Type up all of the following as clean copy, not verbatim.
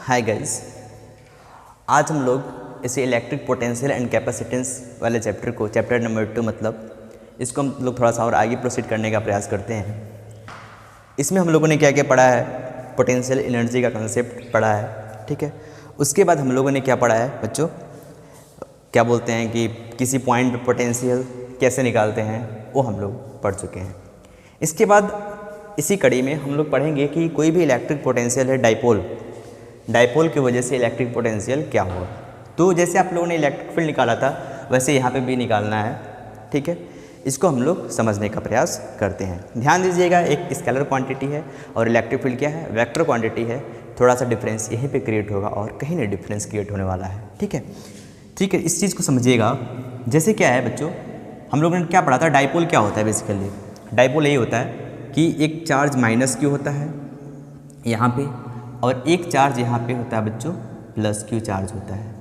Hi guys, आज हम लोग इसे इलेक्ट्रिक पोटेंशियल एंड कैपेसिटेंस वाले चैप्टर नंबर 2 मतलब इसको हम लोग थोड़ा सा और आगे प्रोसीड करने का प्रयास करते हैं। इसमें हम लोगों ने क्या क्या पढ़ा है, पोटेंशियल एनर्जी का कंसेप्ट पढ़ा है, ठीक है। उसके बाद हम लोगों ने क्या पढ़ा है बच्चों, क्या बोलते हैं कि किसी पॉइंट पे पोटेंशियल कैसे निकालते हैं, वो हम लोग पढ़ चुके हैं। इसके बाद इसी कड़ी में हम लोग पढ़ेंगे कि कोई भी इलेक्ट्रिक पोटेंशियल है डाइपोल की वजह से इलेक्ट्रिक पोटेंशियल क्या होगा। तो जैसे आप लोगों ने इलेक्ट्रिक फील्ड निकाला था वैसे यहाँ पे भी निकालना है, ठीक है। इसको हम लोग समझने का प्रयास करते हैं। ध्यान दीजिएगा, एक स्केलर क्वांटिटी है और इलेक्ट्रिक फील्ड क्या है, वेक्टर क्वांटिटी है। थोड़ा सा डिफरेंस यहीं पे क्रिएट होगा और कहीं नहीं डिफरेंस क्रिएट होने वाला है, ठीक है। ठीक है, इस चीज़ को समझिएगा। जैसे क्या है बच्चों, हम लोगों ने क्या पढ़ा था, डाइपोल क्या होता है। बेसिकली डाइपोल यही होता है कि एक चार्ज माइनस क्यू होता है यहाँ पे और एक चार्ज यहाँ पे होता है बच्चों प्लस क्यू चार्ज होता है।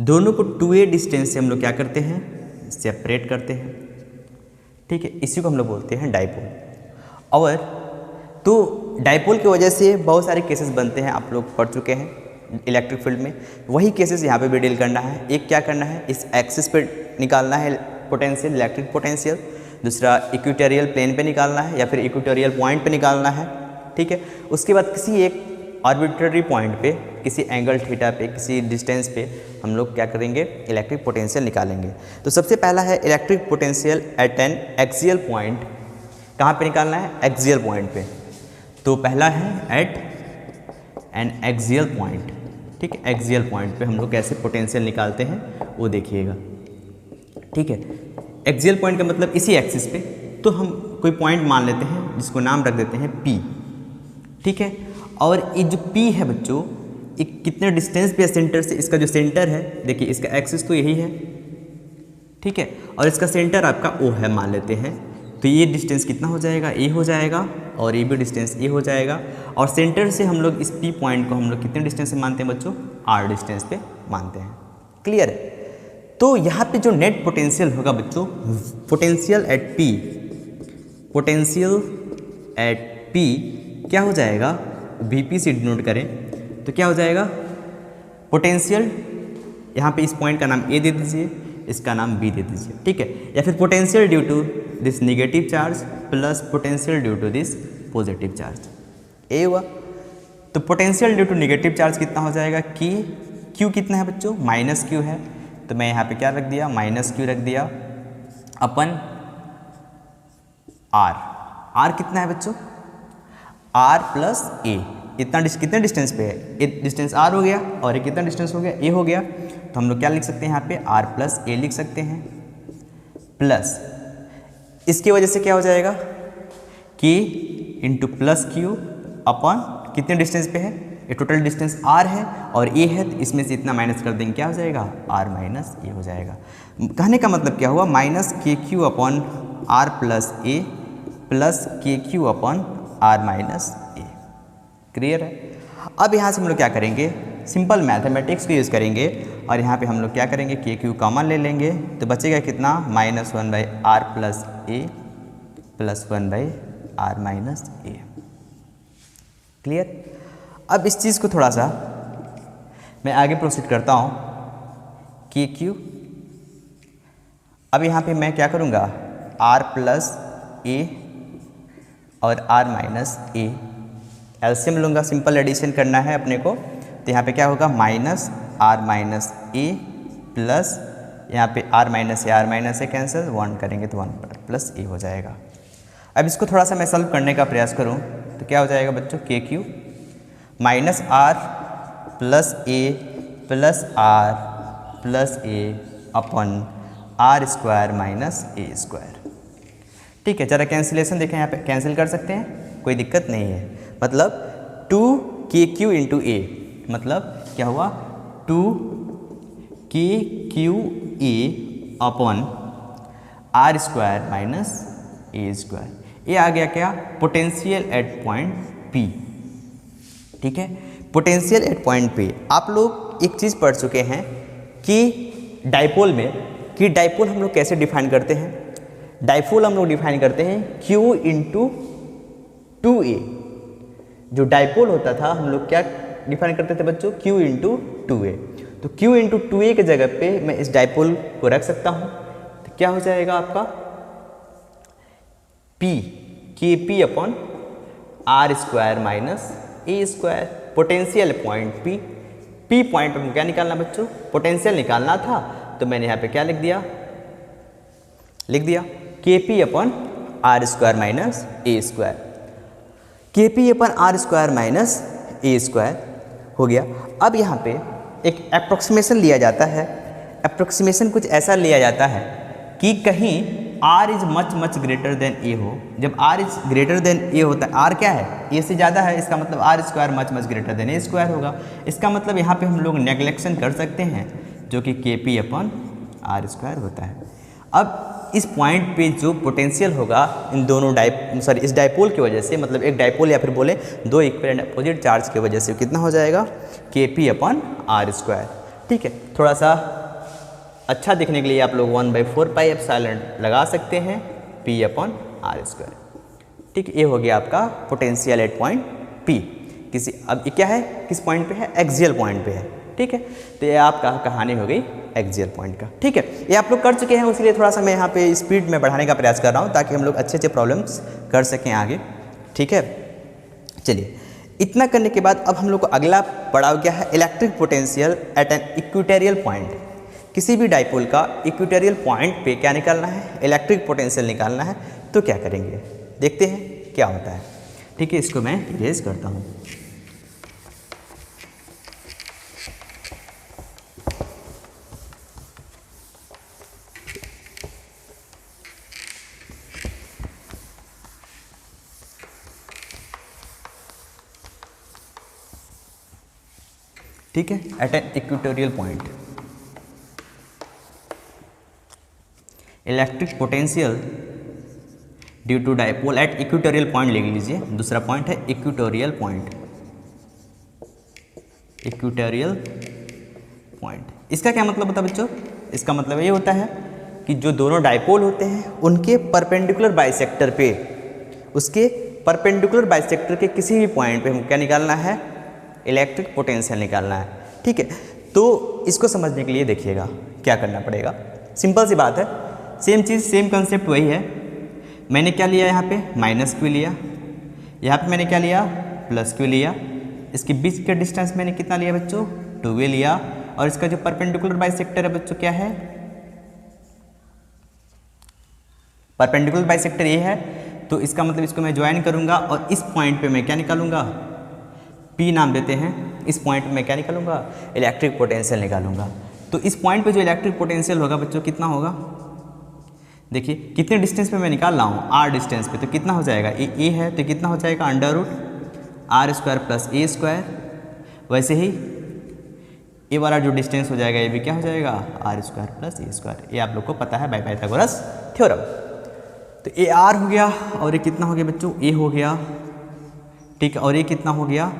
दोनों को 2a डिस्टेंस से हम लोग क्या करते हैं, सेपरेट करते हैं, ठीक है। इसी को हम लोग बोलते हैं डाइपोल। और तो डाइपोल की वजह से बहुत सारे केसेस बनते हैं, आप लोग पढ़ चुके हैं इलेक्ट्रिक फील्ड में। वही केसेस यहाँ पे भी डील करना है। एक क्या करना है, इस एक्सिस पे निकालना है पोटेंशियल, इलेक्ट्रिक पोटेंशियल। दूसरा इक्वेटोरियल प्लेन पे निकालना है या फिर इक्वेटोरियल पॉइंट पे निकालना है, ठीक है। उसके बाद किसी एक आर्बिट्ररी पॉइंट पे, किसी एंगल थीटा पे, किसी डिस्टेंस पे हम लोग क्या करेंगे, इलेक्ट्रिक पोटेंशियल निकालेंगे। तो सबसे पहला है electric potential at N axial point. कहाँ पे निकालना है, एक्सियल पॉइंट पे। तो पहला है एट एन एक्सियल पॉइंट, ठीक है। एक्सियल पॉइंट पे हम लोग कैसे पोटेंशियल निकालते हैं वो देखिएगा, ठीक है। एक्सियल पॉइंट का मतलब इसी एक्सिस पे। तो हम कोई पॉइंट मान लेते हैं जिसको नाम रख देते हैं P, ठीक है। और ये जो P है बच्चों, एक कितने डिस्टेंस पे सेंटर से, इसका जो सेंटर है देखिए, इसका एक्सिस तो यही है, ठीक है। और इसका सेंटर आपका O है मान लेते हैं। तो ये डिस्टेंस कितना हो जाएगा, A हो जाएगा और ये भी डिस्टेंस A हो जाएगा। और सेंटर से हम लोग इस P पॉइंट को हम लोग कितने डिस्टेंस से मानते हैं बच्चों, R डिस्टेंस पे मानते हैं। क्लियर है। तो यहाँ पे जो नेट पोटेंशियल होगा बच्चों, पोटेंशियल एट P क्या हो जाएगा, Vp से डिनोट करें तो क्या हो जाएगा, पोटेंशियल यहाँ पे इस पॉइंट का नाम A दे दीजिए, इसका नाम B दे दीजिए, ठीक है। या फिर potential due to this negative charge plus potential due to this positive charge, ए हुआ। तो potential due to negative charge कितना हो जाएगा कि Q कितना है बच्चों, माइनस Q है। तो मैं यहाँ पे क्या रख दिया, माइनस Q रख दिया अपन R कितना है बच्चों, R प्लस A। इतना कितने डिस्टेंस पे है, एक डिस्टेंस R हो गया और एक कितना डिस्टेंस हो गया, A हो गया। तो हम लोग क्या लिख सकते हैं यहाँ पे, R प्लस A लिख सकते हैं। प्लस इसकी वजह से क्या हो जाएगा कि इंटू प्लस Q अपन कितने डिस्टेंस पे है, ये टोटल डिस्टेंस R है और A है, तो इसमें से इतना माइनस कर देंगे, क्या हो जाएगा, R माइनस A हो जाएगा। कहने का मतलब क्या हुआ, minus KQ upon R plus A plus KQ upon R minus A। Clear है। अब यहाँ से हम लोग क्या करेंगे, सिंपल मैथमेटिक्स को यूज़ करेंगे और यहाँ पे हम लोग क्या करेंगे, KQ कॉमन ले लेंगे। तो बचेगा कितना, -1/R plus A plus 1/R minus A। Clear. अब इस चीज़ को थोड़ा सा मैं आगे प्रोसीड करता हूँ। KQ, अब यहाँ पे मैं क्या करूँगा, R प्लस A और R माइनस A एलसीएम लूँगा, सिंपल एडिशन करना है अपने को। तो यहाँ पे क्या होगा, minus R minus A plus यहाँ पे R माइनस A कैंसिल, 1 करेंगे तो 1 प्लस A हो जाएगा। अब इसको थोड़ा सा मैं सॉल्व करने का प्रयास करूँ तो क्या हो जाएगा बच्चों, KQ minus R plus A plus R plus A upon R square minus A square, ठीक है। जरा कैंसिलेशन देखें, यहाँ पे कैंसिल कर सकते हैं, कोई दिक्कत नहीं है। मतलब 2KQ इंटू A, मतलब क्या हुआ, 2KQA upon R square minus A square. ये आ गया क्या, पोटेंशियल एट पॉइंट P, ठीक है। Potential at point P। आप लोग एक चीज़ पढ़ चुके हैं कि डाइपोल में, कि डाइपोल हम लोग कैसे डिफाइन करते हैं। डाइपोल हम लोग डिफाइन करते हैं Q इंटू 2A। जो डाइपोल होता था हम लोग क्या डिफाइन करते थे बच्चों, Q इंटू 2A। तो Q इंटू 2A की जगह पे मैं इस डाइपोल को रख सकता हूँ, तो क्या हो जाएगा आपका P KP upon R square minus A square. Potential point P point पर क्या निकालना बच्चों, पोटेंशियल निकालना था, तो मैंने यहाँ पे क्या लिख दिया KP upon R square minus A square. KP upon R square minus A square हो गया। अब यहाँ पे एक अप्रोक्सीमेशन लिया जाता है। अप्रोक्सीमेशन कुछ ऐसा लिया जाता है कि कहीं R is much greater than A हो। जब R is greater than A होता है, R क्या है, A से ज़्यादा है, इसका मतलब R square much greater than A square होगा। इसका मतलब यहाँ पे हम लोग नेगलेक्शन कर सकते हैं, जो कि KP अपॉन R स्क्वायर होता है। अब इस पॉइंट पे जो पोटेंशियल होगा इन दोनों इस डाइपोल की वजह से, मतलब एक डाइपोल या फिर बोले दो इक्विवेलेंट अपोजिट चार्ज की वजह से, कितना हो जाएगा KP अपॉन R स्क्वायर। ठीक है, थोड़ा सा अच्छा दिखने के लिए आप लोग 1/4 पाई एप्सिलॉन लगा सकते हैं P अपॉन R स्क्वायर। ठीक, ये हो गया आपका पोटेंशियल एट पॉइंट P। अब ये क्या है, किस पॉइंट पे है, एक्सियल पॉइंट पे है। ठीक है, तो ये आपका कहानी हो गई एक्सियल पॉइंट का। ठीक है, ये आप लोग कर चुके हैं, इसलिए थोड़ा सा मैं यहाँ पे स्पीड में बढ़ाने का प्रयास कर रहा हूँ ताकि हम लोग अच्छे प्रॉब्लम्स कर सकें आगे। ठीक है, चलिए इतना करने के बाद अब हम लोग को अगला पड़ाव क्या है, electric potential at an equatorial point. किसी भी डाइपोल का इक्वेटोरियल पॉइंट पे क्या निकालना है, इलेक्ट्रिक पोटेंशियल निकालना है। तो क्या करेंगे, देखते हैं क्या होता है। ठीक है, इसको मैं इरेज करता हूँ। ठीक है, at an equatorial point electric potential due to dipole at equatorial point लिख लीजिए। दूसरा पॉइंट है इक्वेटोरियल पॉइंट। इक्वेटोरियल पॉइंट, इसका क्या मतलब होता है बच्चों, इसका मतलब ये होता है कि जो दोनों डाइपोल होते हैं उनके परपेंडिकुलर बाइसेक्टर पे, उसके परपेंडिकुलर बाइसेक्टर के किसी भी पॉइंट पे हम क्या निकालना है, इलेक्ट्रिक पोटेंशियल निकालना है। ठीक है, तो इसको समझने के लिए देखिएगा क्या करना पड़ेगा। सिंपल सी बात है, सेम चीज़ सेम कंसेप्ट वही है। मैंने क्या लिया, यहाँ पे माइनस Q लिया, यहाँ पे मैंने क्या लिया, प्लस Q लिया। इसके बीच का डिस्टेंस मैंने कितना लिया बच्चों, 2A लिया। और इसका जो परपेंडिकुलर बाइसेक्टर है बच्चों क्या है, परपेंडिकुलर बाइसेक्टर ये है, तो इसका मतलब इसको मैं ज्वाइन करूँगा और इस पॉइंट पे मैं क्या निकालूंगा, P नाम देते हैं। इस पॉइंट पे मैं क्या निकालूंगा, इलेक्ट्रिक पोटेंशियल निकालूंगा। तो इस पॉइंट पे जो इलेक्ट्रिक पोटेंशियल होगा बच्चों कितना होगा, देखिए कितने डिस्टेंस पे मैं निकाल रहा हूँ, R डिस्टेंस पे, तो कितना हो जाएगा, A है तो कितना हो जाएगा √R square plus A square. वैसे ही ये वाला जो डिस्टेंस हो जाएगा ये भी क्या हो जाएगा, R square plus A square. ये आप लोग को पता है बाय पाइथागोरस थ्योरम। तो ये R हो गया और ये कितना हो गया बच्चों, A हो गया। ठीक है, और ये कितना हो गया,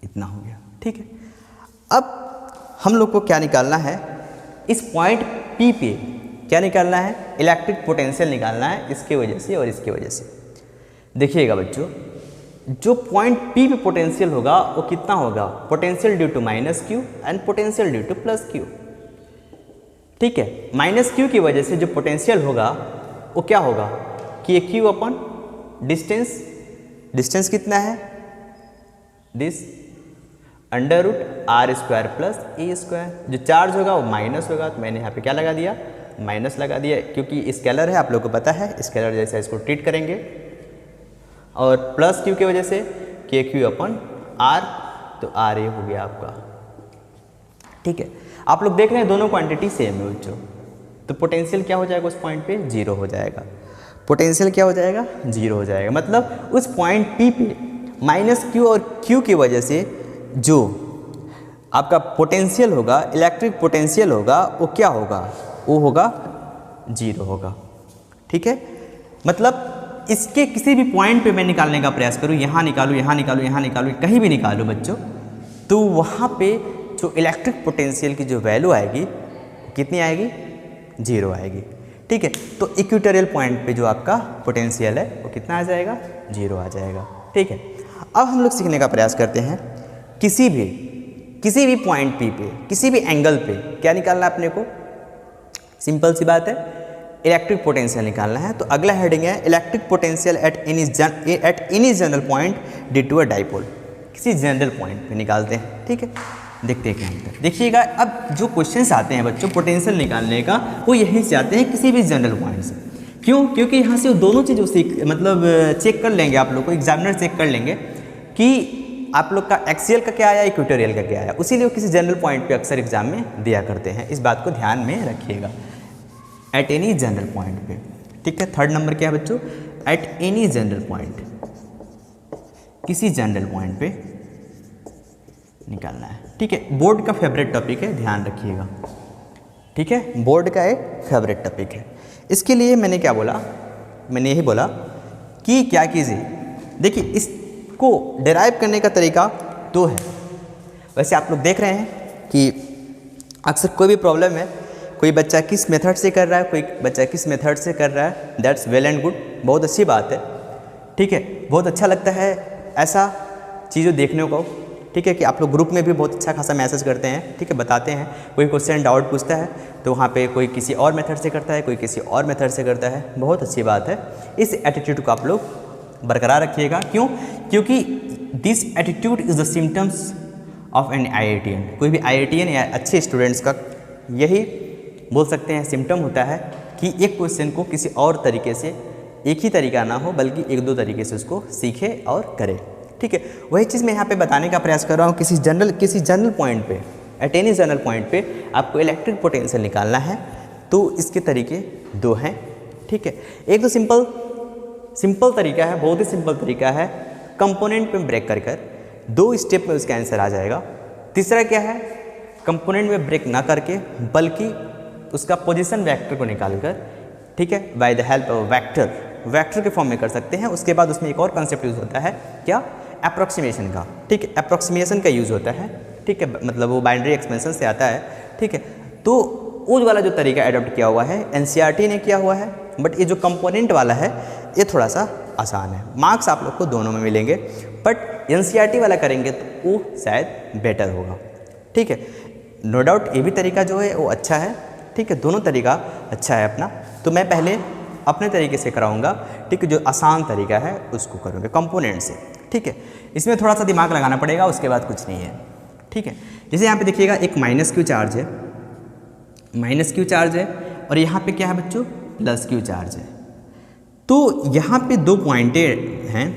इतना हो गया। ठीक है, अब हम लोग को क्या निकालना है, इस पॉइंट P पे क्या निकालना है, इलेक्ट्रिक पोटेंशियल निकालना है, इसके वजह से और इसके वजह से। देखिएगा बच्चों, जो पॉइंट P पे पोटेंशियल होगा वो कितना होगा, potential due to -Q and potential due to +Q। ठीक है, -Q की वजह से जो पोटेंशियल होगा वो क्या होगा, KQ अपॉन डिस्टेंस। डिस्टेंस कितना है, this √R square plus A square. जो चार्ज होगा वो माइनस होगा, तो मैंने यहाँ पे क्या लगा दिया, माइनस लगा दिया, क्योंकि स्केलर है, आप लोगों को पता है स्केलर जैसा इसको ट्रीट करेंगे। और +Q की वजह से KQ अपॉन R, तो RA हो गया आपका। ठीक है, आप लोग देख रहे हैं दोनों क्वांटिटी सेम है बच्चों, तो पोटेंशियल क्या हो जाएगा उस पॉइंट पे, 0 हो जाएगा। पोटेंशियल क्या हो जाएगा, 0 हो जाएगा। मतलब उस पॉइंट P पे -Q और Q की वजह से जो आपका पोटेंशियल होगा, इलेक्ट्रिक पोटेंशियल होगा, वो क्या होगा, वो होगा 0 होगा। ठीक है, मतलब इसके किसी भी पॉइंट पे मैं निकालने का प्रयास करूँ, यहाँ निकालूँ, यहाँ निकालूँ, यहाँ निकालूँ, कहीं भी निकालूँ बच्चों, तो वहाँ पे जो इलेक्ट्रिक पोटेंशियल की जो वैल्यू आएगी कितनी आएगी, 0 आएगी। ठीक है, तो इक्वेटोरियल पॉइंट पे जो आपका पोटेंशियल है वो कितना आ जाएगा, 0 आ जाएगा। ठीक है, अब हम लोग सीखने का प्रयास करते हैं किसी भी पॉइंट P पे, किसी भी एंगल पे क्या निकालना है अपने को। सिंपल सी बात है, इलेक्ट्रिक पोटेंशियल निकालना है। तो अगला हेडिंग है electric potential at any general point due to a dipole. किसी जनरल पॉइंट पे निकालते हैं, ठीक है। देखते हैं क्या होता है। देखिएगा, अब जो क्वेश्चंस आते हैं बच्चों पोटेंशियल निकालने का, वो यहीं से आते हैं, किसी भी जनरल पॉइंट से। क्यों? क्योंकि यहाँ से वो दोनों चीज़ों से मतलब चेक कर लेंगे, आप लोग को एग्जामिनर चेक कर लेंगे कि आप लोग का एक्सियल का क्या आया, इक्वेटोरियल का क्या आया। उसीलिए वो किसी जनरल पॉइंट पे अक्सर एग्जाम में दिया करते हैं। इस बात को ध्यान में रखिएगा, एट एनी जनरल पॉइंट पे, ठीक है। थर्ड नंबर क्या है बच्चों, एट एनी जनरल पॉइंट, किसी जनरल पॉइंट पे निकालना है, ठीक है। बोर्ड का फेवरेट टॉपिक है, ध्यान रखिएगा, ठीक है। बोर्ड का एक फेवरेट टॉपिक है। इसके लिए मैंने क्या बोला, मैंने यही बोला कि क्या कीजिए, देखिए इसको डिराइव करने का तरीका दो है। वैसे आप लोग देख रहे हैं कि अक्सर कोई भी प्रॉब्लम है, कोई बच्चा किस मेथड से कर रहा है, कोई बच्चा किस मेथड से कर रहा है, दैट्स वेल एंड गुड, बहुत अच्छी बात है, ठीक है। बहुत अच्छा लगता है ऐसा चीज़ें देखने को, ठीक है, कि आप लोग ग्रुप में भी बहुत अच्छा खासा मैसेज करते हैं, ठीक है, बताते हैं। कोई क्वेश्चन डाउट पूछता है तो वहाँ पे कोई किसी और मेथड से करता है, कोई किसी और मेथड से करता है, बहुत अच्छी बात है। इस एटीट्यूड को आप लोग बरकरार रखिएगा। क्यों? क्योंकि this attitude is the symptoms of an IITian। कोई भी IITian या अच्छे स्टूडेंट्स का यही बोल सकते हैं सिम्टम होता है कि एक क्वेश्चन को किसी और तरीके से, एक ही तरीका ना हो बल्कि एक दो तरीके से उसको सीखे और करे, ठीक है। वही चीज़ मैं यहाँ पे बताने का प्रयास कर रहा हूँ। किसी जनरल पॉइंट पे, एट एनी जनरल पॉइंट पे आपको इलेक्ट्रिक पोटेंशियल निकालना है, तो इसके तरीके दो हैं, ठीक है। एक तो सिंपल तरीका है, बहुत ही सिंपल तरीका है, कंपोनेंट में ब्रेक कर दो स्टेप में उसका आंसर आ जाएगा। तीसरा क्या है, कंपोनेंट में ब्रेक ना करके बल्कि उसका पोजीशन वेक्टर को निकाल कर, ठीक है, by the help of vector के फॉर्म में कर सकते हैं। उसके बाद उसमें एक और कंसेप्ट यूज़ होता है, क्या, अप्रॉक्सीमेशन का, ठीक है, अप्रॉक्सीमेशन का यूज़ होता है, ठीक है, मतलब वो बाइनरी एक्सपेंशन से आता है, ठीक है। तो उस वाला जो तरीका एडॉप्ट किया हुआ है NCERT ने किया हुआ है, बट ये जो कंपोनेंट वाला है ये थोड़ा सा आसान है। मार्क्स आप लोग को दोनों में मिलेंगे, बट NCERT वाला करेंगे तो वो शायद बेटर होगा, ठीक है। नो डाउट ये भी तरीका जो है वो अच्छा है, ठीक है, दोनों तरीका अच्छा है अपना। तो मैं पहले अपने तरीके से कराऊंगा, ठीक है, जो आसान तरीका है उसको करूँगा कंपोनेंट से, ठीक है। इसमें थोड़ा सा दिमाग लगाना पड़ेगा, उसके बाद कुछ नहीं है, ठीक है। जैसे यहाँ पे देखिएगा एक -Q चार्ज है, -Q चार्ज है, और यहाँ पे क्या है बच्चों, +Q चार्ज है। तो यहाँ पे दो पॉइंटें हैं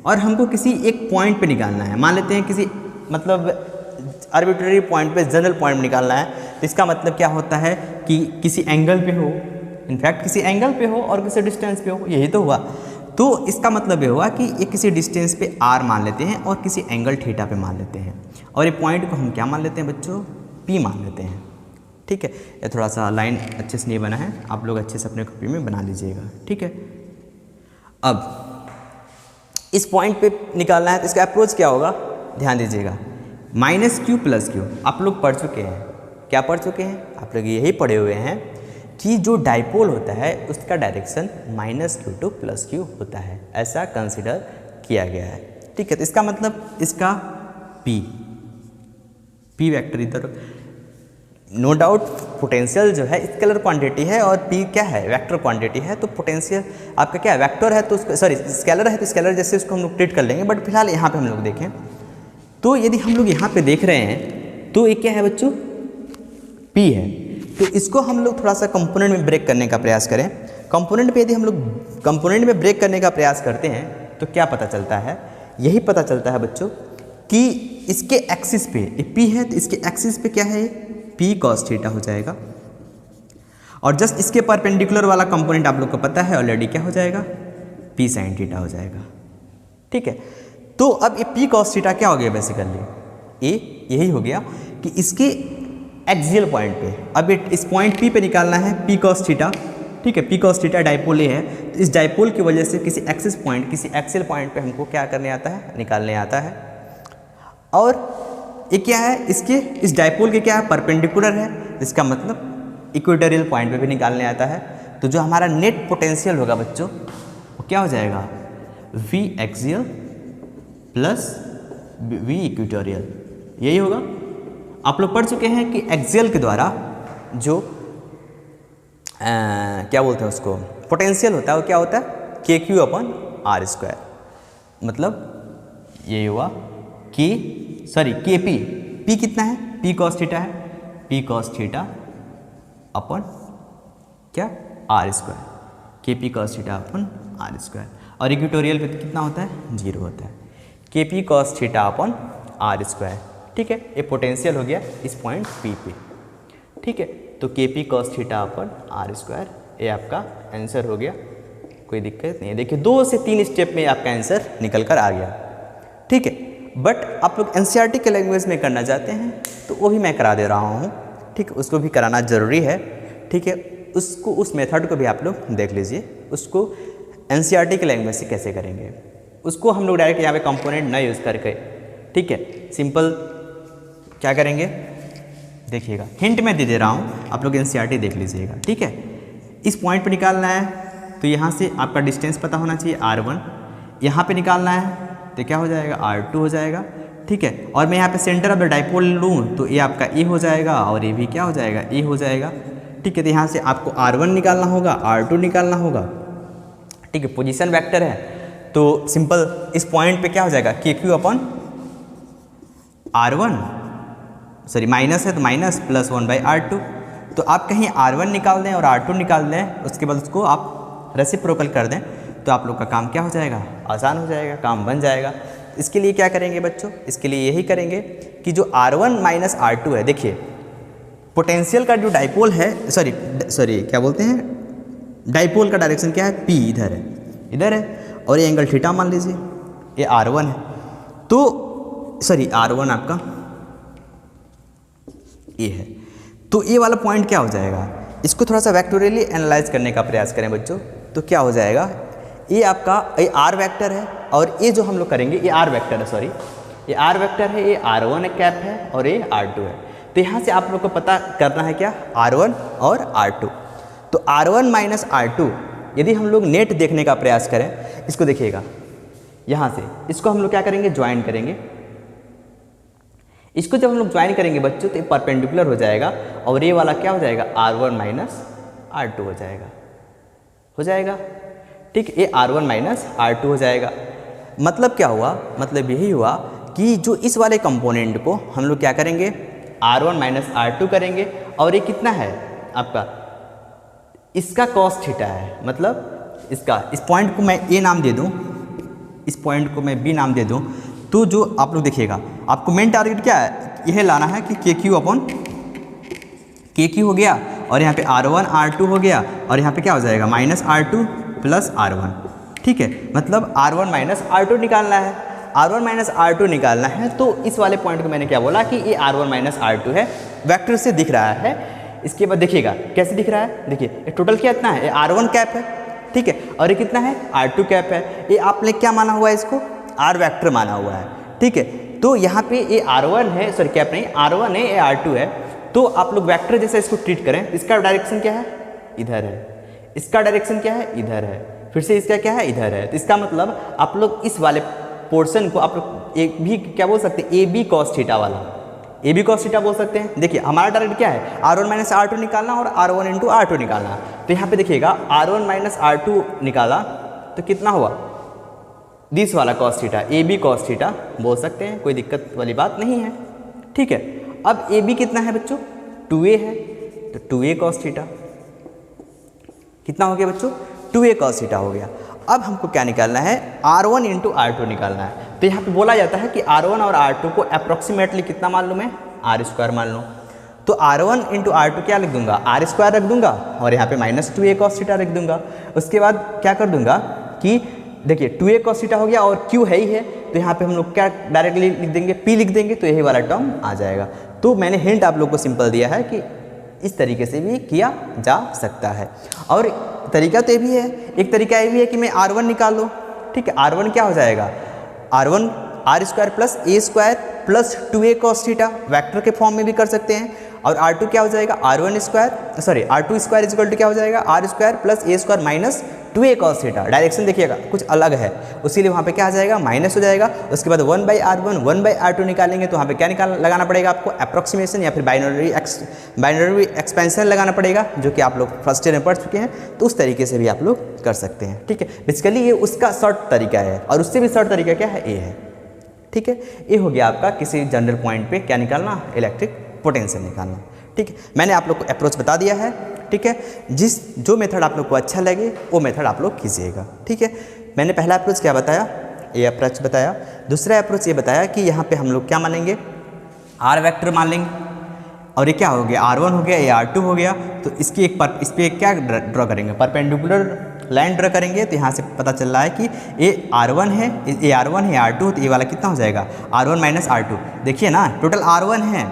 और हमको किसी एक पॉइंट पे निकालना है। मान लेते हैं किसी मतलब आर्बिट्रेरी पॉइंट पे जनरल पॉइंट निकालना है, तो इसका मतलब क्या होता है कि किसी एंगल पे हो, इनफैक्ट किसी एंगल पे हो और किसी डिस्टेंस पे हो, यही तो हुआ। तो इसका मतलब ये हुआ कि ये किसी डिस्टेंस पे R मान लेते हैं और किसी एंगल थीटा पे मान लेते हैं, और ये पॉइंट को हम क्या मान लेते हैं बच्चों, P मान लेते हैं, ठीक है। ये थोड़ा सा लाइन अच्छे से नहीं बना है, आप लोग अच्छे से अपने कॉपी में बना लीजिएगा, ठीक है। अब इस पॉइंट पे निकालना है तो इसका अप्रोच क्या होगा, ध्यान दीजिएगा, -Q + Q आप लोग पढ़ चुके हैं। क्या पढ़ चुके हैं आप लोग, यही पढ़े हुए हैं कि जो डाइपोल होता है उसका डायरेक्शन -Q to +Q होता है, ऐसा कंसिडर किया गया है, ठीक है। तो इसका मतलब इसका P वेक्टर इधर, नो डाउट पोटेंशियल जो है स्केलर क्वांटिटी है और P क्या है, वेक्टर क्वांटिटी है। तो पोटेंशियल आपका क्या है, वेक्टर है, तो उसको सॉरी स्केलर है तो स्केलर जैसे उसको हम लोग ट्रीट कर लेंगे। बट फिलहाल यहाँ पे हम लोग देखें तो यदि हम लोग यहाँ पे देख रहे हैं तो ये क्या है बच्चों, P है। तो इसको हम लोग थोड़ा सा कंपोनेंट में ब्रेक करने का प्रयास करें। कंपोनेंट पे यदि हम लोग कंपोनेंट में ब्रेक करने का प्रयास करते हैं तो क्या पता चलता है, यही पता चलता है बच्चों कि इसके एक्सिस पे ये P है, तो इसके एक्सिस पे क्या है, P cos थीटा हो जाएगा, और जस्ट इसके परपेंडिकुलर वाला कंपोनेंट आप लोग को पता है ऑलरेडी, क्या हो जाएगा, P sin थीटा हो जाएगा, ठीक है। तो अब ये P cos थीटा क्या हो गया, बेसिकली यही हो गया कि इसके एक्सियल पॉइंट पे, अब इस पॉइंट P पे निकालना है P cos थीटा, ठीक है। P cos थीटा डाइपोल है, तो इस डाइपोल की वजह से किसी एक्सिस पॉइंट, किसी एक्सियल पॉइंट पे हमको क्या करने आता है, निकालने आता है। और ये क्या है, इसके इस डाइपोल के क्या है, परपेंडिकुलर है, इसका मतलब इक्वेटोरियल पॉइंट पे भी निकालने आता है। तो जो हमारा नेट पोटेंशियल होगा बच्चों वो क्या हो जाएगा, V axial plus V equatorial, यही होगा। आप लोग पढ़ चुके हैं कि एक्सियल के द्वारा जो क्या बोलते हैं उसको पोटेंशियल होता है वो क्या होता है के क्यू अपन आर स्क्वायर, मतलब ये हुआ के पी कितना है, पी कॉस थीटा है, पी कॉस थीटा अपन क्या R square, K P cos theta upon R square, और इक्वेटोरियल पे कितना होता है 0 होता है, K P cos theta upon R square. ठीक है, ये पोटेंशियल हो गया इस पॉइंट पी पे। ठीक है, तो K P cos theta upon R square, ये आपका आंसर हो गया, कोई दिक्कत नहीं है। देखिए 2 से 3 स्टेप में आपका आंसर निकल कर आ गया। ठीक है, बट आप लोग एनसीईआरटी के लैंग्वेज में करना चाहते हैं तो वो भी मैं करा दे रहा हूँ। ठीक है, उसको भी कराना ज़रूरी है। ठीक है, उसको उस मेथड को भी आप लोग देख लीजिए, उसको एनसीईआरटी के लैंग्वेज से कैसे करेंगे, उसको हम लोग डायरेक्ट यहाँ पे कंपोनेंट ना यूज़ करके, ठीक है, सिंपल क्या करेंगे देखिएगा, हिंट मैं दे दे रहा हूँ, आप लोग एनसीईआरटी देख लीजिएगा। ठीक है, इस पॉइंट पे निकालना है तो यहाँ से आपका डिस्टेंस पता होना चाहिए r1, यहाँ पे निकालना है तो क्या हो जाएगा r2 हो जाएगा। ठीक है, और मैं यहाँ पे सेंटर ऑफ द डाइपोल लूँ तो ये आपका ए हो जाएगा और ये भी क्या हो जाएगा ए हो जाएगा। ठीक है, तो यहाँ से आपको r1 निकालना होगा, r2 निकालना होगा। ठीक है, पोजीशन वेक्टर है तो सिंपल इस पॉइंट पे क्या हो जाएगा के क्यू अपन r1, सॉरी माइनस है तो माइनस प्लस 1/r2, तो आप कहीं r1 निकाल दें और r2 निकाल दें, उसके बाद उसको आप रेसिप्रोकल कर दें तो आप लोग का काम क्या हो जाएगा, आसान हो जाएगा, काम बन जाएगा। इसके लिए क्या करेंगे बच्चों, इसके लिए यही करेंगे कि जो r1 माइनस r2 है, देखिए पोटेंशियल का जो डाइपोल है, सॉरी क्या बोलते हैं, डाइपोल का डायरेक्शन क्या है, p इधर है और ये एंगल थीटा मान लीजिए, ये r1 है, तो सॉरी r1 आपका ये है, तो ये वाला पॉइंट क्या हो जाएगा, इसको थोड़ा सा वेक्टोरियली एनालाइज करने का प्रयास करें बच्चों, तो क्या हो जाएगा, ये आपका ये आर वेक्टर है और ये जो हम लोग करेंगे ये आर वेक्टर है, सॉरी ये आर वेक्टर है, ये r1 कैप है और ये r2 है। तो यहाँ से आप लोग को पता करना है क्या, r1 और r2। तो r1 माइनस r2 यदि हम लोग नेट देखने का प्रयास करें, इसको देखिएगा यहाँ से, इसको हम लोग क्या करेंगे, ज्वाइन करेंगे। इसको जब हम लोग ज्वाइन करेंगे बच्चों तो ये परपेंडिकुलर हो जाएगा और ये वाला क्या हो जाएगा, r1 माइनस r2 हो जाएगा। ठीक, ये r1 माइनस r2 हो जाएगा। मतलब क्या हुआ, मतलब यही हुआ कि जो इस वाले कंपोनेंट को हम लोग क्या करेंगे, r1 माइनस r2 करेंगे और ये कितना है आपका, इसका कॉस थीटा है, मतलब इसका, इस पॉइंट को मैं ए नाम दे दूँ, इस पॉइंट को मैं बी नाम दे दूँ, तो जो आप लोग देखिएगा आपको मेन टारगेट क्या है, यह लाना है कि के क्यू अपॉन के क्यू हो गया और यहाँ पे r1 r2 हो गया और यहाँ पे क्या हो जाएगा, माइनस r2 प्लस r1। ठीक है, मतलब r1 माइनस r2 निकालना है, r1 माइनस r2 निकालना है, तो इस वाले पॉइंट को मैंने क्या बोला कि ये r1 माइनस r2 है, वेक्टर से दिख रहा है। इसके बाद देखिएगा कैसे दिख रहा है, देखिए ये टोटल क्या इतना है, ये r1 कैप है, ठीक है, और ये कितना है, r2 कैप है। ये आपने क्या माना हुआ है, इसको r वेक्टर माना हुआ है। ठीक है, तो यहाँ पे ये r1 है, सॉरी कैप नहीं, r1 है, ये r2 है, तो आप लोग वेक्टर जैसा इसको ट्रीट करें। इसका डायरेक्शन क्या है, इधर है, इसका डायरेक्शन क्या है, इधर है, फिर से इसका क्या है, इधर है। तो इसका मतलब आप लोग इस वाले पोर्शन को आप लोग एक भी क्या बोल सकते हैं, ए बी कॉस थीटा वाला, ए बी कॉस थीटा बोल सकते हैं। देखिए हमारा टारगेट क्या है, r1 माइनस r2 निकालना और r1 इंटू r2 निकालना। तो यहाँ पे देखिएगा r1 माइनस r2 निकाला तो कितना हुआ, दिस वाला cos theta, A B cos theta बोल सकते हैं, कोई दिक्कत वाली बात नहीं है। ठीक है, अब ए बी कितना है बच्चों, 2a है, तो 2a कॉस थीटा कितना हो गया बच्चों, 2a कॉस थीटा हो गया। अब हमको क्या निकालना है, r1 इंटू r2 निकालना है। तो यहाँ पे बोला जाता है कि r1 और r2 को अप्रॉक्सीमेटली कितना मान लूँ मैं, r स्क्वायर मान लूँ। तो r1 इंटू r2 क्या लिख दूंगा, r स्क्वायर रख दूंगा और यहाँ पे माइनस 2a कॉस थीटा रख दूंगा। उसके बाद क्या कर दूंगा कि देखिए 2a कॉस थीटा हो गया और q है ही है, तो यहाँ पे हम लोग क्या डायरेक्टली लिख देंगे, p लिख देंगे, तो यही वाला टर्म आ जाएगा। तो मैंने हिंट आप लोग को सिंपल दिया है कि इस तरीके से भी किया जा सकता है। और तरीका तो ये भी है, एक तरीका ये भी है कि मैं r1 निकाल लो। ठीक है, r1 क्या हो जाएगा, r1 r square plus a square plus 2a cos theta, vector के फॉर्म में भी कर सकते हैं। और R2 क्या हो जाएगा, R1 square sorry R2 square equal to क्या हो जाएगा, R square plus a square minus 2a cos theta. Direction देखिएगा कुछ अलग है, उसी लिए वहाँ पे क्या आ जाएगा, माइनस हो जाएगा। उसके बाद 1/R1 1/R2 निकालेंगे तो वहाँ पे क्या लगाना पड़ेगा आपको, अप्रॉक्सीमेशन या फिर बाइनरी एक्सपेंशन लगाना पड़ेगा, जो कि आप लोग फर्स्ट ईयर में पढ़ चुके हैं। तो उस तरीके से भी आप लोग कर सकते हैं, ठीक है। बेसिकली ये उसका शॉर्ट तरीका है, और उससे भी शॉर्ट तरीका क्या है, ए है, ठीक है। ये हो गया आपका किसी जनरल पॉइंट पे क्या निकालना, इलेक्ट्रिक पोटेंशियल निकालना, ठीक है। मैंने आप लोग को अप्रोच बता दिया है, ठीक है। जो मेथड आप लोग को अच्छा लगे वो मेथड आप लोग कीजिएगा, ठीक है। मैंने पहला अप्रोच क्या बताया, ये अप्रोच बताया। दूसरा अप्रोच ये बताया कि यहाँ पे हम लोग क्या मानेंगे, आर वेक्टर मान लेंगे, और ये क्या हो गया, R1 हो गया, ये R2 हो गया। तो इसकी इस पर क्या ड्रॉ करेंगे, परपेंडिकुलर लाइन ड्रॉ करेंगे। तो यहाँ से पता चल रहा है कि ये R1 है, ये R1 है, R2, तो ये वाला कितना हो जाएगा, R1 माइनस R2। देखिए ना, टोटल R1 है,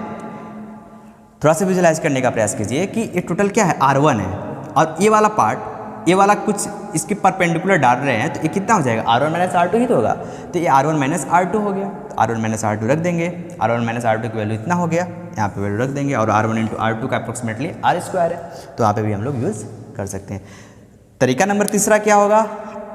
थोड़ा सा विजुलाइज करने का प्रयास कीजिए कि ये टोटल क्या है, R1 है, और ये वाला पार्ट, ये वाला कुछ इसके परपेंडिकुलर डाल रहे हैं, तो ये कितना हो जाएगा, R1 माइनस R2 ही तो होगा। तो ये R1 माइनस R2 हो गया, तो R1 माइनस R2 रख देंगे, R1 माइनस R2 की वैल्यू इतना हो गया, यहाँ पे वैल्यू रख देंगे, और R1 इंटू R2 का अप्रोक्सीमेटली R स्क्वायर है, तो यहाँ पे भी हम लोग यूज़ कर सकते हैं। तरीका नंबर तीसरा क्या होगा,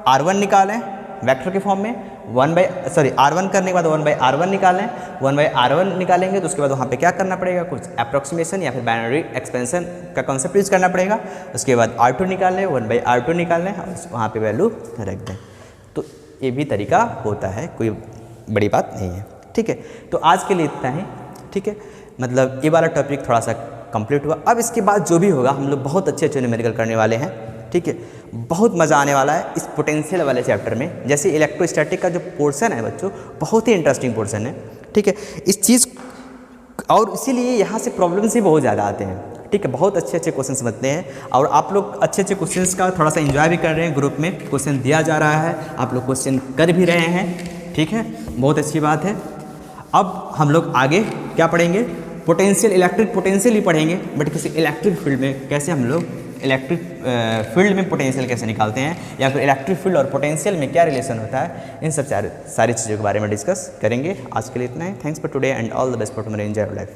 R1 निकालें वेक्टर के फॉर्म में, R1 करने के बाद 1/R1 निकालें, 1/R1 निकालेंगे तो उसके बाद वहाँ पे क्या करना पड़ेगा, कुछ अप्रॉक्सीमेशन या फिर बाइनरी एक्सपेंशन का कॉन्सेप्ट यूज़ करना पड़ेगा। उसके बाद R2 निकाल लें, 1/R2 निकाल लें, और वहाँ पे वैल्यू रख दें। तो ये भी तरीका होता है, कोई बड़ी बात नहीं है, ठीक है। तो आज के लिए इतना ही, ठीक है। मतलब ये वाला टॉपिक थोड़ा सा कंप्लीट हुआ। अब इसके बाद जो भी होगा हम लोग बहुत अच्छे न्यूमेरिकल करने वाले हैं, ठीक है। बहुत मज़ा आने वाला है इस पोटेंशियल वाले चैप्टर में। जैसे इलेक्ट्रोस्टैटिक का जो पोर्शन है बच्चों, बहुत ही इंटरेस्टिंग पोर्शन है, ठीक है। इस चीज़ और इसीलिए यहाँ से प्रॉब्लम्स ही बहुत ज़्यादा आते हैं, ठीक है। बहुत अच्छे क्वेश्चंस बनते हैं, और आप लोग अच्छे क्वेश्चंस का थोड़ा सा एंजॉय भी कर रहे हैं। ग्रुप में क्वेश्चन दिया जा रहा है, आप लोग क्वेश्चन कर भी रहे हैं, ठीक है, बहुत अच्छी बात है। अब हम लोग आगे क्या पढ़ेंगे, पोटेंशियल, इलेक्ट्रिक पोटेंशियल ही पढ़ेंगे, बट किसी इलेक्ट्रिक फील्ड में कैसे हम लोग इलेक्ट्रिक फील्ड में पोटेंशियल कैसे निकालते हैं, या फिर इलेक्ट्रिक फील्ड और पोटेंशियल में क्या रिलेशन होता है, इन सब सारी चीज़ों के बारे में डिस्कस करेंगे। आज के लिए इतना ही। Thanks for today and all the best for tomorrow, enjoy your life.